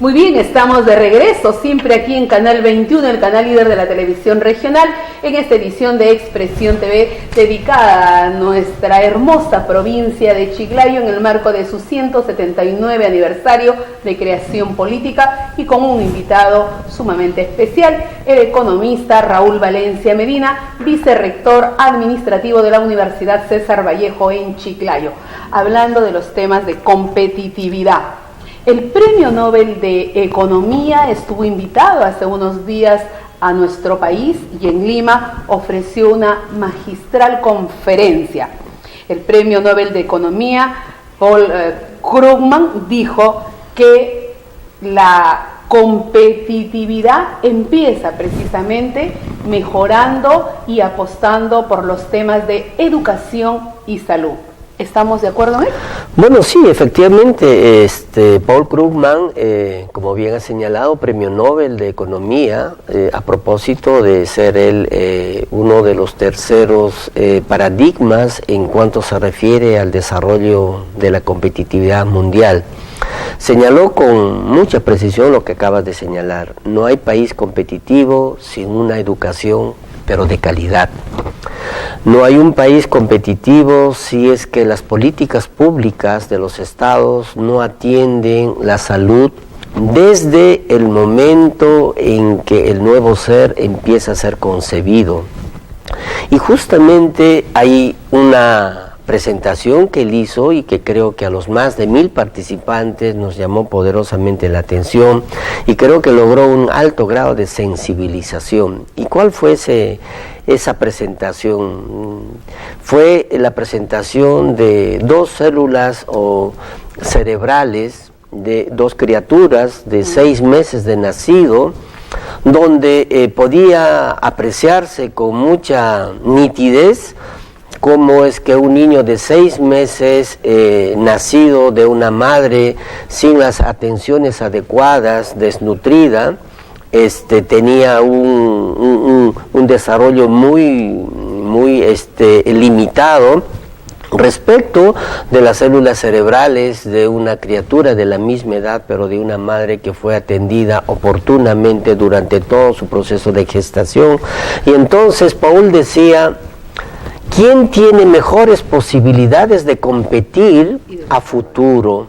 Muy bien, estamos de regreso, siempre aquí en Canal 21, el canal líder de la televisión regional, en esta edición de Expresión TV, dedicada a nuestra hermosa provincia de Chiclayo en el marco de su 179 aniversario de creación política y con un invitado sumamente especial, el economista Raúl Valencia Medina, vicerrector administrativo de la Universidad César Vallejo en Chiclayo, hablando de los temas de competitividad. El Premio Nobel de Economía estuvo invitado hace unos días a nuestro país y en Lima ofreció una magistral conferencia. El Premio Nobel de Economía, Paul Krugman, dijo que la competitividad empieza precisamente mejorando y apostando por los temas de educación y salud. ¿Estamos de acuerdo, Bueno, sí, efectivamente, Paul Krugman, como bien ha señalado, Premio Nobel de Economía, a propósito de ser él uno de los terceros paradigmas en cuanto se refiere al desarrollo de la competitividad mundial. Señaló con mucha precisión lo que acabas de señalar: no hay país competitivo sin una educación, pero de calidad. No hay un país competitivo si es que las políticas públicas de los estados no atienden la salud desde el momento en que el nuevo ser empieza a ser concebido. Y justamente hay una presentación que él hizo y que creo que a los más de 1000 participantes nos llamó poderosamente la atención y creo que logró un alto grado de sensibilización. ¿Y cuál fue esa presentación? Fue la presentación de 2 células cerebrales de 2 criaturas de 6 meses de nacido, donde podía apreciarse con mucha nitidez cómo es que un niño de 6 meses, nacido de una madre sin las atenciones adecuadas, desnutrida, tenía un desarrollo muy limitado respecto de las células cerebrales de una criatura de la misma edad, pero de una madre que fue atendida oportunamente durante todo su proceso de gestación. Y entonces Paul decía: ¿quién tiene mejores posibilidades de competir a futuro?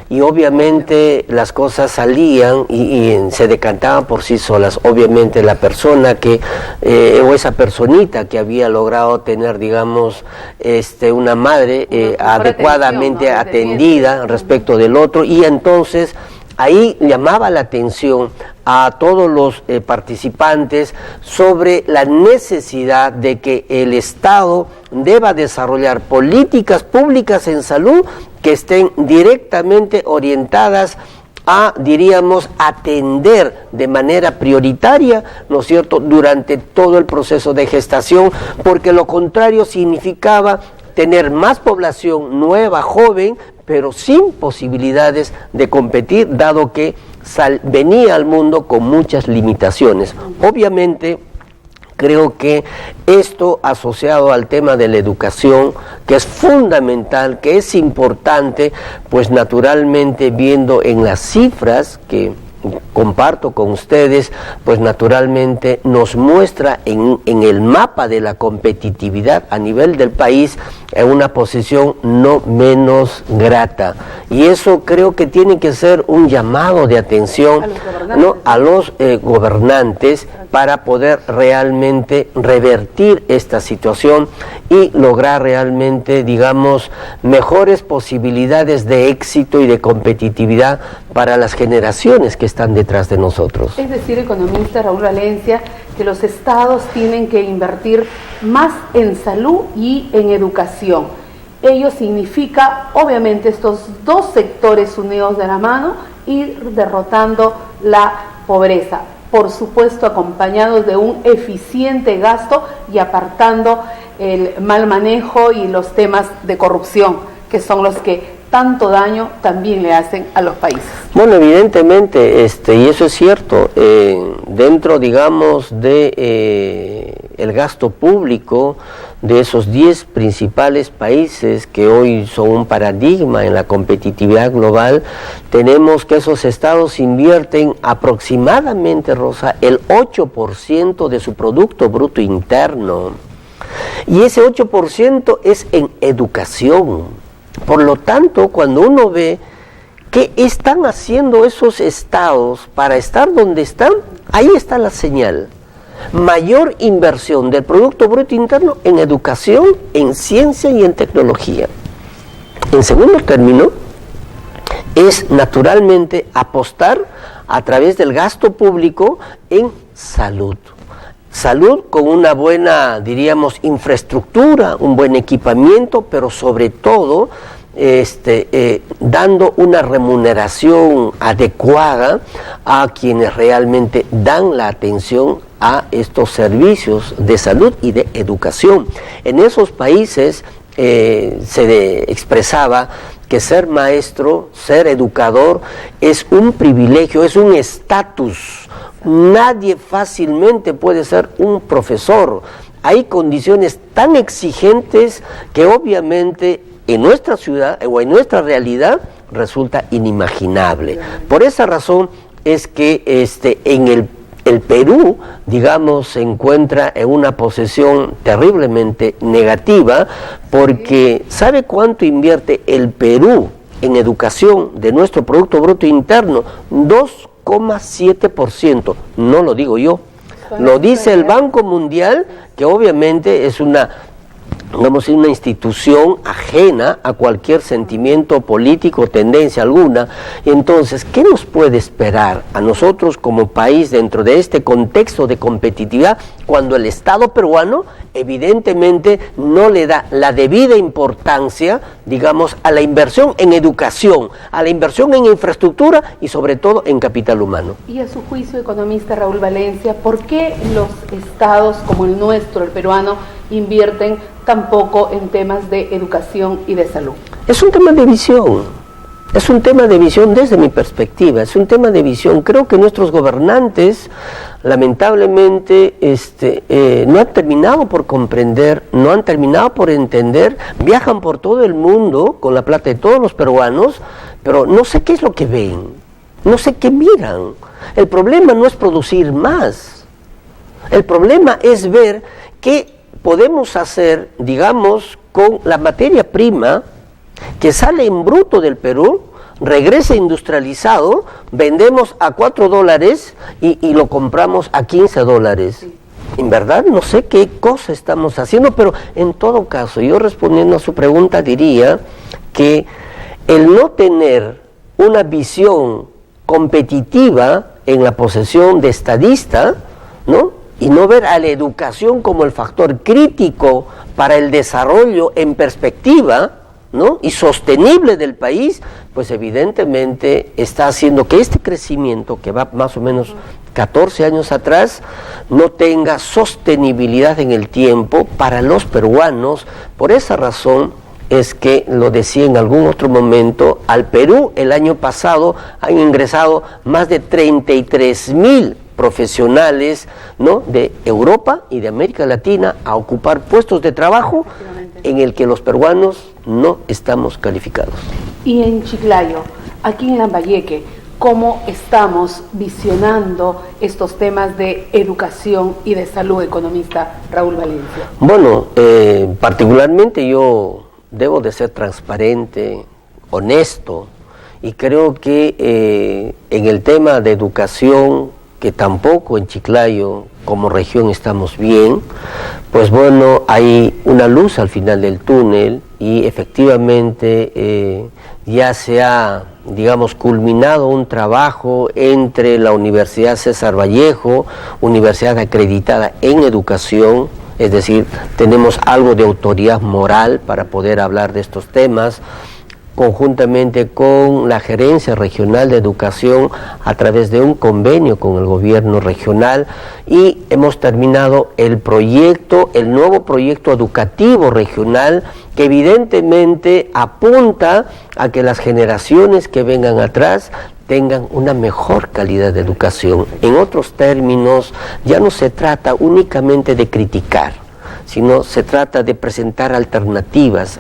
Y obviamente las cosas salían y se decantaban por sí solas. Obviamente la persona o esa personita que había logrado tener, digamos, una madre adecuadamente atendida respecto del otro, y entonces ahí llamaba la atención a todos los participantes sobre la necesidad de que el Estado deba desarrollar políticas públicas en salud que estén directamente orientadas a, diríamos, atender de manera prioritaria, ¿no es cierto?, durante todo el proceso de gestación, porque lo contrario significaba tener más población nueva, joven, pero sin posibilidades de competir, dado que venía al mundo con muchas limitaciones. Obviamente, creo que esto asociado al tema de la educación, que es fundamental, que es importante, pues naturalmente viendo en las cifras que comparto con ustedes, pues naturalmente nos muestra en el mapa de la competitividad a nivel del país en una posición no menos grata. Y eso creo que tiene que ser un llamado de atención a los gobernantes para poder realmente revertir esta situación y lograr realmente, digamos, mejores posibilidades de éxito y de competitividad para las generaciones que están detrás de nosotros. Es decir, economista Raúl Valencia, que los estados tienen que invertir más en salud y en educación. Ello significa, obviamente, estos 2 sectores unidos de la mano, ir derrotando la pobreza. Por supuesto, acompañados de un eficiente gasto y apartando el mal manejo y los temas de corrupción, que son los que tanto daño también le hacen a los países. Bueno, evidentemente, y eso es cierto, dentro, digamos, de el gasto público, de esos 10 principales países que hoy son un paradigma en la competitividad global, tenemos que esos estados invierten aproximadamente, Rosa, el 8% de su Producto Bruto Interno. Y ese 8% es en educación. Por lo tanto, cuando uno ve qué están haciendo esos estados para estar donde están, ahí está la señal. Mayor inversión del Producto Bruto Interno en educación, en ciencia y en tecnología. En segundo término, es naturalmente apostar a través del gasto público en salud. Salud con una buena, diríamos, infraestructura, un buen equipamiento, pero sobre todo dando una remuneración adecuada a quienes realmente dan la atención a estos servicios de salud y de educación. En esos países expresaba que ser maestro, ser educador, es un privilegio, es un estatus. Nadie fácilmente puede ser un profesor. Hay condiciones tan exigentes que obviamente en nuestra ciudad o en nuestra realidad resulta inimaginable. Por esa razón es que en el Perú, digamos, se encuentra en una posición terriblemente negativa, porque ¿sabe cuánto invierte el Perú en educación de nuestro Producto Bruto Interno? 2,7%. No lo digo yo, lo dice el Banco Mundial, que obviamente es una institución ajena a cualquier sentimiento político o tendencia alguna. Entonces, ¿qué nos puede esperar a nosotros como país dentro de este contexto de competitividad cuando el Estado peruano evidentemente no le da la debida importancia, digamos, a la inversión en educación, a la inversión en infraestructura y sobre todo en capital humano? Y a su juicio, economista Raúl Valencia, ¿por qué los estados como el nuestro, el peruano, invierten tan poco en temas de educación y de salud? Es un tema de visión, es un tema de visión desde mi perspectiva, es un tema de visión. Creo que nuestros gobernantes lamentablemente no han terminado por comprender, no han terminado por entender, viajan por todo el mundo con la plata de todos los peruanos, pero no sé qué es lo que ven, no sé qué miran. El problema no es producir más, el problema es ver qué podemos hacer, digamos, con la materia prima que sale en bruto del Perú, regresa industrializado, vendemos a $4 y lo compramos a $15. En verdad no sé qué cosa estamos haciendo, pero en todo caso, yo respondiendo a su pregunta diría que el no tener una visión competitiva en la posesión de estadista, ¿no?, y no ver a la educación como el factor crítico para el desarrollo en perspectiva, ¿no?, y sostenible del país, pues evidentemente está haciendo que este crecimiento, que va más o menos 14 años atrás, no tenga sostenibilidad en el tiempo para los peruanos. Por esa razón es que, lo decía en algún otro momento, al Perú el año pasado han ingresado más de 33,000 profesionales, ¿no?, de Europa y de América Latina a ocupar puestos de trabajo en el que los peruanos no estamos calificados. Y en Chiclayo, aquí en Lambayeque, ¿cómo estamos visionando estos temas de educación y de salud, economista Raúl Valencia? Bueno, particularmente yo debo de ser transparente, honesto, y creo que en el tema de educación, que tampoco en Chiclayo como región estamos bien, pues bueno, hay una luz al final del túnel y efectivamente ya se ha, digamos, culminado un trabajo entre la Universidad César Vallejo, universidad acreditada en educación, es decir, tenemos algo de autoridad moral para poder hablar de estos temas, conjuntamente con la Gerencia Regional de Educación a través de un convenio con el gobierno regional, y hemos terminado el nuevo proyecto educativo regional, que evidentemente apunta a que las generaciones que vengan atrás tengan una mejor calidad de educación. En otros términos, ya no se trata únicamente de criticar, sino se trata de presentar alternativas,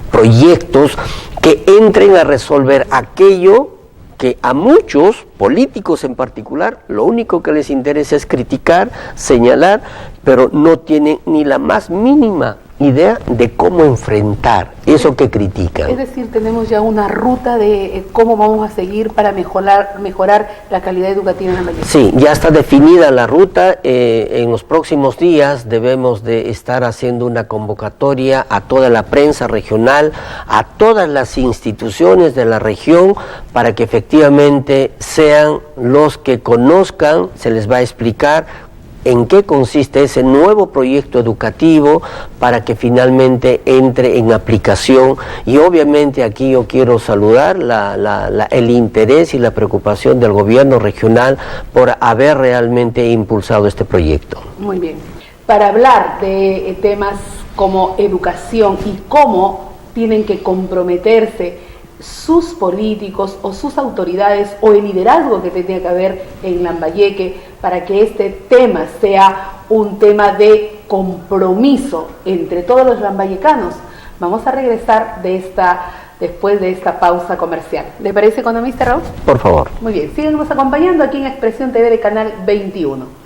proyectos que entren a resolver aquello que a muchos políticos en particular lo único que les interesa es criticar, señalar, pero no tienen ni la más mínima idea de cómo enfrentar eso que critican. Es decir, tenemos ya una ruta de cómo vamos a seguir para mejorar la calidad educativa en Lambayeque. Sí, ya está definida la ruta. En los próximos días debemos de estar haciendo una convocatoria a toda la prensa regional, a todas las instituciones de la región, para que efectivamente sean los que conozcan, se les va a explicar en qué consiste ese nuevo proyecto educativo para que finalmente entre en aplicación. Y obviamente aquí yo quiero saludar el interés y la preocupación del gobierno regional por haber realmente impulsado este proyecto. Muy bien. Para hablar de temas como educación y cómo tienen que comprometerse sus políticos o sus autoridades o el liderazgo que tendría que haber en Lambayeque para que este tema sea un tema de compromiso entre todos los lambayecanos. Vamos a regresar después de esta pausa comercial. ¿Le parece, economista Raúl? Por favor. Muy bien, síganos acompañando aquí en Expresión TV de Canal 21.